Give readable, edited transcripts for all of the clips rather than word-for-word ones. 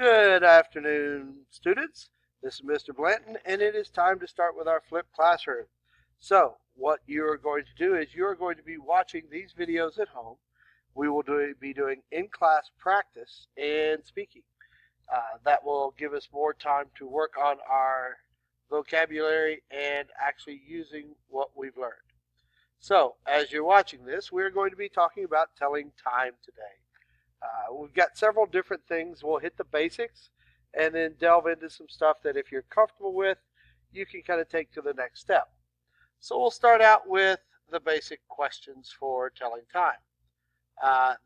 Good afternoon, students. This is Mr. Blanton, and it is time to start with our flipped classroom. So, what you're going to do is you're going to be watching these videos at home. We will be doing in-class practice and speaking. That will give us more time to work on our vocabulary and actually using what we've learned. So, as you're watching this, we're going to be talking about telling time today. We've got several different things. We'll hit the basics and then delve into some stuff that if you're comfortable with, you can kind of take to the next step. So we'll start out with the basic questions for telling time.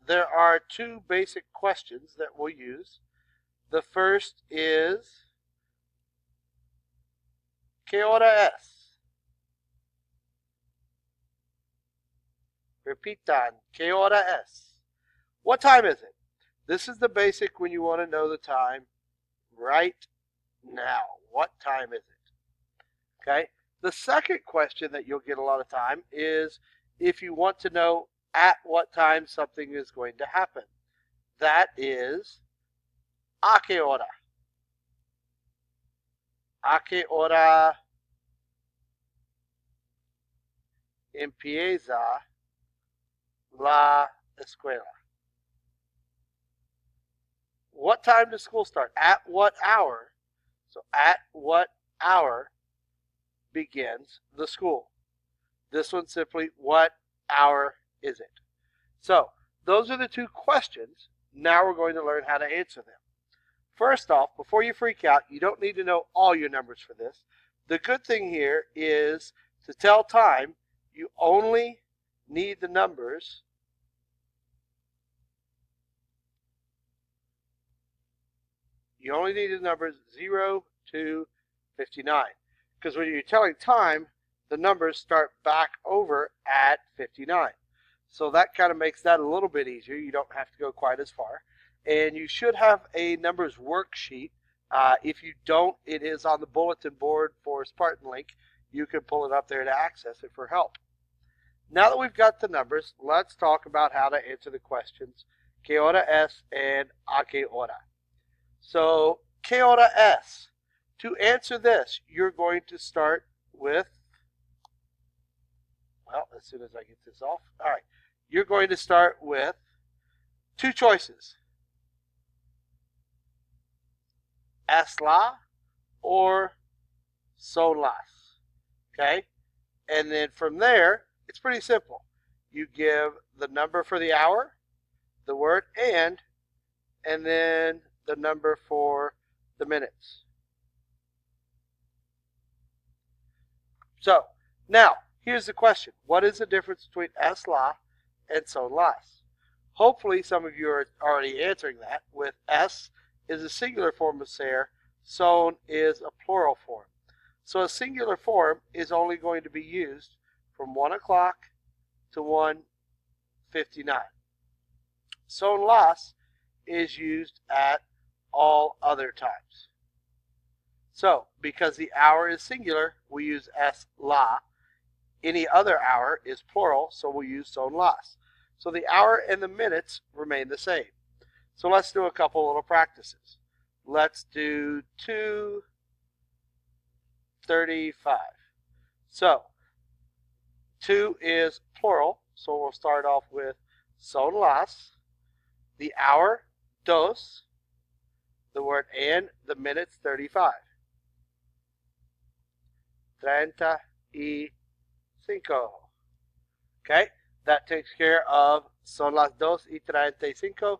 There are two basic questions that we'll use. The first is, ¿Qué hora es? Repitan, ¿Qué hora es? What time is it? This is the basic when you want to know the time right now. What time is it? Okay. The second question that you'll get a lot of time is if you want to know at what time something is going to happen. That is, ¿A qué hora? ¿A qué hora empieza la escuela? What time does school start? At what hour? So at what hour begins the school? This one simply, what hour is it? So those are the two questions. Now we're going to learn how to answer them. First off, before you freak out, you don't need to know all your numbers for this. The good thing here is to tell time, you only need the numbers You only need the numbers 0 to 59. Because when you're telling time, the numbers start back over at 59. So that kind of makes that a little bit easier. You don't have to go quite as far. And you should have a numbers worksheet. If you don't, it is on the bulletin board for Spartan Link. You can pull it up there to access it for help. Now that we've got the numbers, let's talk about how to answer the questions ¿Qué hora es? And ¿A qué hora? So, ¿Qué hora es? To answer this, you're going to start with, well, as soon as I get this off, all right, you're going to start with two choices. Es la or son las, okay? And then from there, it's pretty simple. You give the number for the hour, the word and then the number for the minutes. So, now, here's the question. What is the difference between es la and son las? Hopefully, some of you are already answering that with es is a singular form of ser, son is a plural form. So a singular form is only going to be used from 1 o'clock to 1:59. Son las is used at all other times. So, because the hour is singular, we use es la. Any other hour is plural, so we'll use son las. So the hour and the minutes remain the same. So let's do a couple little practices. Let's do 2:35. So, 2 is plural, so we'll start off with son las. The hour, dos. The word and, the minutes, 35. 35. Okay, that takes care of son las 2:35.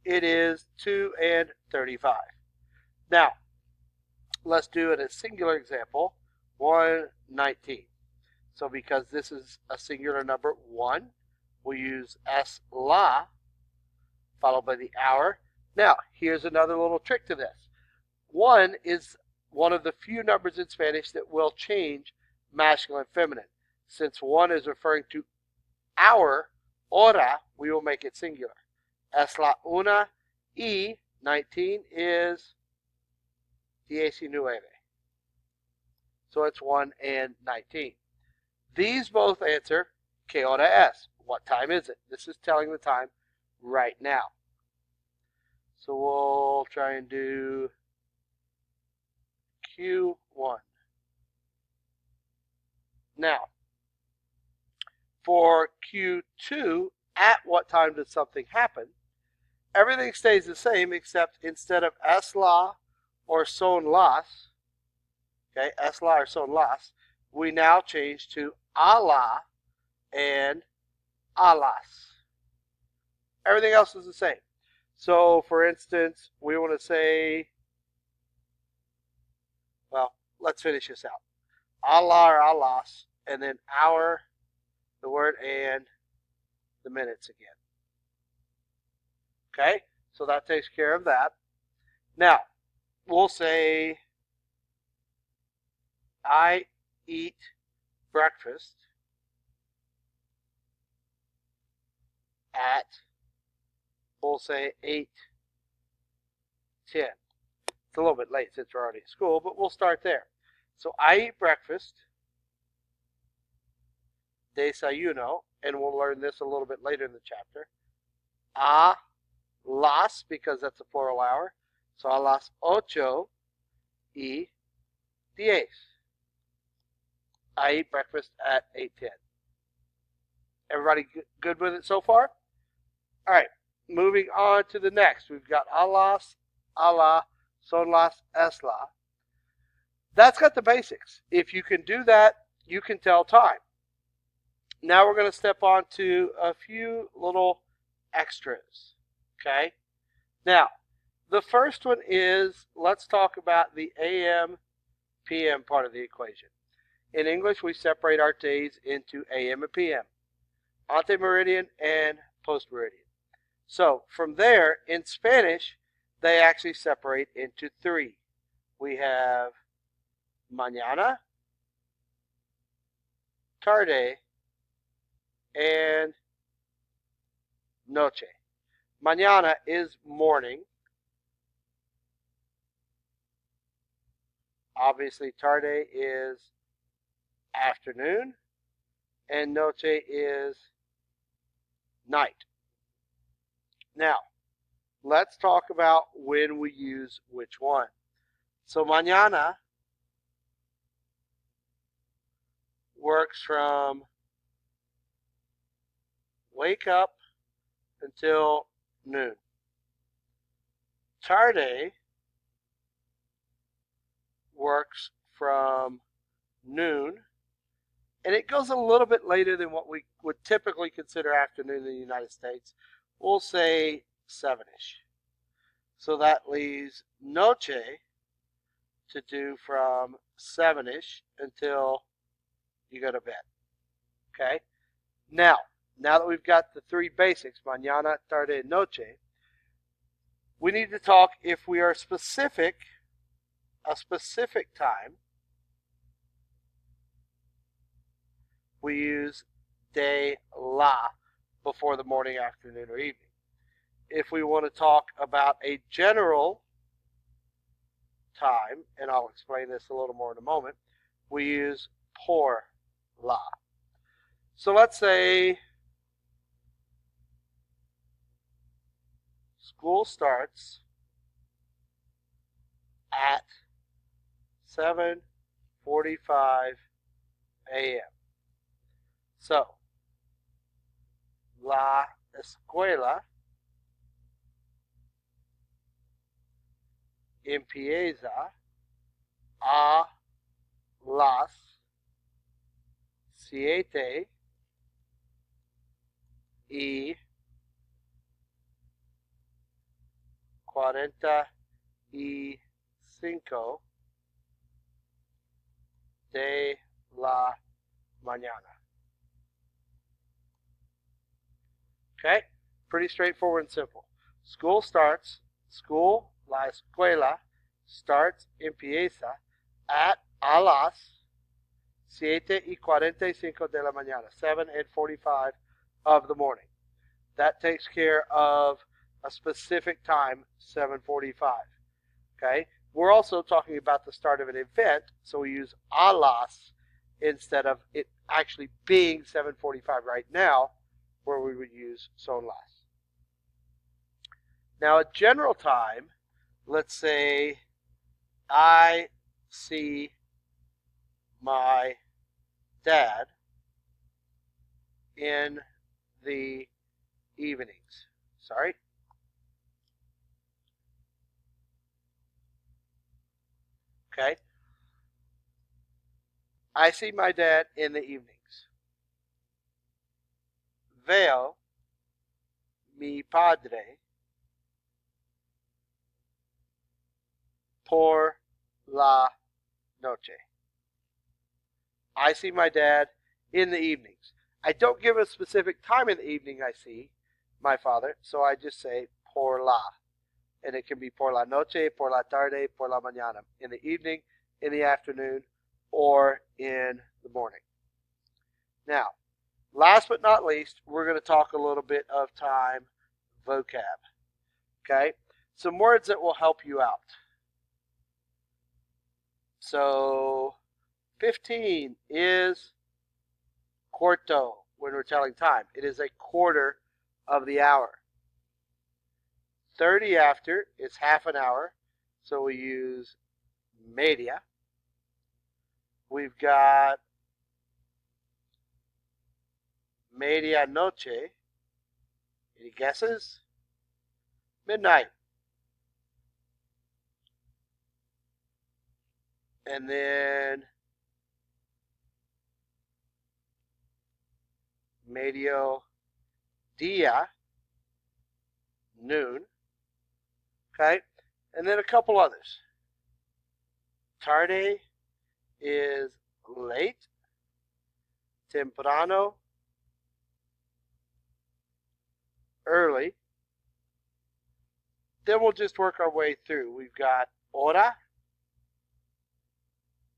It is 2:35. Now, let's do it a singular example, 1:19. So because this is a singular number, 1, we'll use es la, followed by the hour. Now, here's another little trick to this. 1 is one of the few numbers in Spanish that will change masculine and feminine. Since 1 is referring to hour, hora, we will make it singular. Es la 1:19 is 19. So it's 1:19. These both answer ¿Qué hora es? What time is it? This is telling the time right now. So we'll we'll try and do Q1. Now, for Q2, at what time does something happen? Everything stays the same except instead of esla or son las, okay, esla or son las, we now change to ala and alas. Everything else is the same. So, for instance, we want to say, well, let's finish this out. Allah or alas, and then hour, the word and, the minutes again. Okay, so that takes care of that. Now, we'll say, I eat breakfast at, we'll say 8:10. It's a little bit late since we're already at school, but we'll start there. So I eat breakfast, desayuno, and we'll learn this a little bit later in the chapter. A las, because that's a plural hour. So a las 8:10. I eat breakfast at 8:10. Everybody good with it so far? All right, moving on to the next. We've got alas, ala, son las, esla. That's got the basics. If you can do that, you can tell time. Now we're going to step on to a few little extras. Okay? Now, the first one is, let's talk about the AM, PM part of the equation. In English, we separate our days into AM and PM. Antemeridian and postmeridian. So, from there, in Spanish, they actually separate into three. We have mañana, tarde, and noche. Mañana is morning. Obviously, tarde is afternoon, and noche is night. Now, let's talk about when we use which one. So, mañana works from wake up until noon. Tarde works from noon, and it goes a little bit later than what we would typically consider afternoon in the United States. We'll say 7-ish. So that leaves noche to do from 7-ish until you go to bed. Okay? Now that we've got the three basics, mañana, tarde, and noche, we need to talk if we are specific, a specific time. We use de la before the morning, afternoon, or evening. If we want to talk about a general time, and I'll explain this a little more in a moment, we use por la. So let's say school starts at 7:45 a.m. So, la escuela empieza a las 7:45 de la mañana. Okay? Pretty straightforward and simple. School starts, la escuela starts, empieza at a las 7:45 de la mañana, 7:45 of the morning. That takes care of a specific time, 7:45. Okay? We're also talking about the start of an event, so we use a las instead of it actually being 7:45 right now, where we would use son las. Now, a general time let's say I see my dad in the evenings. Sorry. Okay. I see my dad in the evenings. Veo mi padre por la noche. I see my dad in the evenings. I don't give a specific time in the evening I see my father, so I just say por la. And it can be por la noche, por la tarde, por la mañana. In the evening, in the afternoon, or in the morning. Now, last but not least, we're going to talk a little bit of time vocab. Okay? Some words that will help you out. So, 15 is corto when we're telling time. It is a quarter of the hour. 30 after is half an hour, so we use media. We've got medianoche. Any guesses? Midnight. And then mediodía, noon. Okay? And then a couple others. Tarde is late. Temprano, early. Then we'll just work our way through. We've got hora,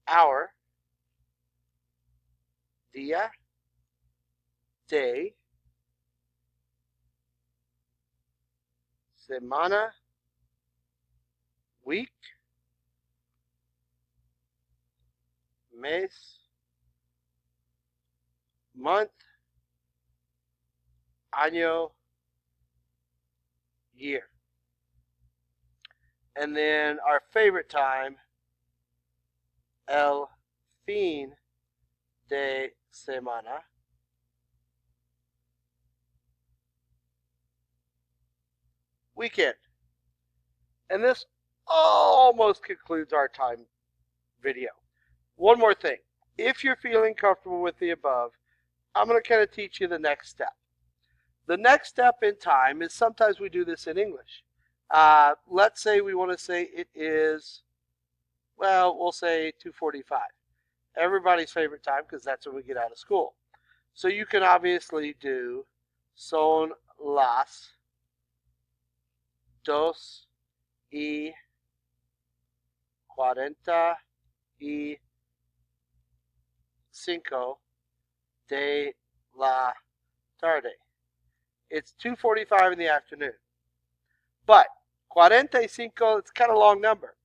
hour, día, day, semana, week, mes, month, año, year. And then our favorite time, el fin de semana. Weekend. And this almost concludes our time video. One more thing. If you're feeling comfortable with the above, I'm going to kind of teach you the next step. The next step in time is sometimes we do this in English. Let's say we want to say it is, well, we'll say 2:45. Everybody's favorite time because that's when we get out of school. So you can obviously do son las 2:45 de la tarde. It's 2:45 in the afternoon. But 45, it's kind of a long number.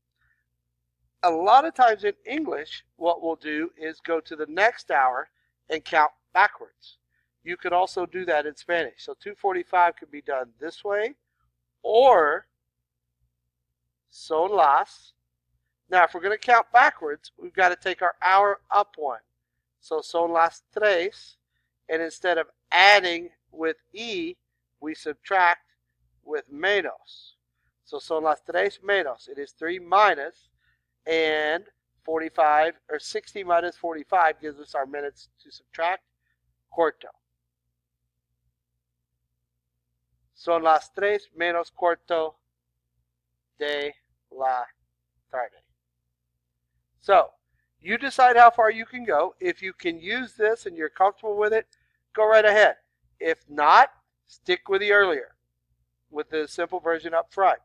A lot of times in English, what we'll do is go to the next hour and count backwards. You could also do that in Spanish. So 2:45 could be done this way, or son las. Now, if we're going to count backwards, we've got to take our hour up one. So son las 3, and instead of adding with e, we subtract with menos. So son las 3 menos. It is 3 minus, and 45, or 60 minus 45 gives us our minutes to subtract. Corto. Son las 3 menos cuarto de la tarde. So, you decide how far you can go. If you can use this and you're comfortable with it, go right ahead. If not, stick with the earlier, with the simple version up front.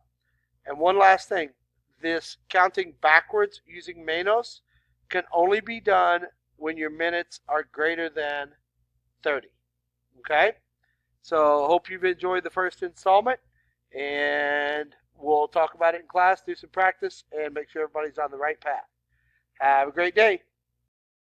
And one last thing, this counting backwards using menos can only be done when your minutes are greater than 30. Okay? So, hope you've enjoyed the first installment, and we'll talk about it in class, do some practice, and make sure everybody's on the right path. Have a great day.